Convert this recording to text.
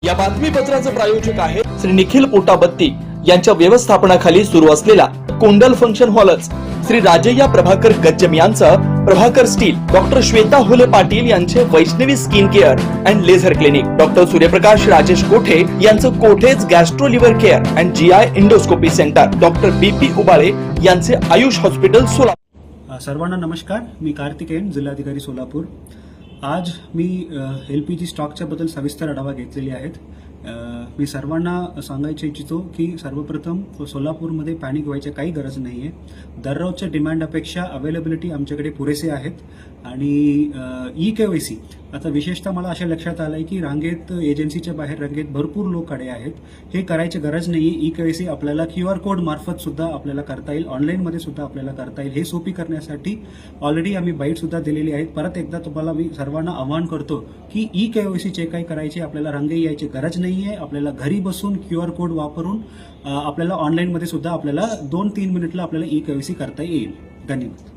या बातमीपत्राचे प्रायोजक आहे श्री निखिल पोटाबत्ती यांच्या व्यवस्थापनाखाली सुरू असलेला कोंडल फंक्शन हॉलच, श्री राजय्या प्रभाकर गज्जम यांचं प्रभाकर स्टील, डॉक्टर श्वेता होले पाटील यांचे Vaishnavi skin care and laser clinic, doctor Suryaprakash Rajesh Kothe यांचं Kothe's gastro liver care and GI endoscopy centre, doctor BP Ubale यांचे आयुष हॉस्पिटल सोलापूर। सर्वांना नमस्कार, मी कार्तिकेयन, जिल्हाधिकारी सोलापूर। आज मी LPG स्टॉकच्या बद्दल सविस्तर आढावा घेतलेली आहेत। मी सर्वांना सांगायचे इच्छितो की सर्वप्रथम सोलापूरमध्ये पॅनिक व्हायची काही गरज नाहीये। दररोजच्या डिमांड अपेक्षा अवेलेबिलिटी आमच्याकडे पुरेसे आहेत आणि eKYC आता विशेषतः मला अशा लक्षात आलंय की रांगेत, एजन्सीच्या बाहेर रांगेत भरपूर लोक खडे आहेत। हे करायची गरज नाहीये। eKYC आपल्याला QR कोड मार्फत सुद्धा आपल्याला करता येईल, ऑनलाईन मध्ये सुद्धा आपल्याला करता येईल। हे सोपी करण्यासाठी ऑलरेडी आम्ही बाईट सुद्धा दिलेली आहेत। परत एकदा तुम्हाला मी सर्वांना आवाहन करतो की eKYC जे काही करायचे आपल्याला रांगे यायची गरज नाहीये। आपल्याला घरी बसून QR कोड वापरून आपल्याला ऑनलाईन मध्ये सुद्धा आपल्याला 2-3 मिनिटला आपल्याला eKYC करता येईल। धन्यवाद।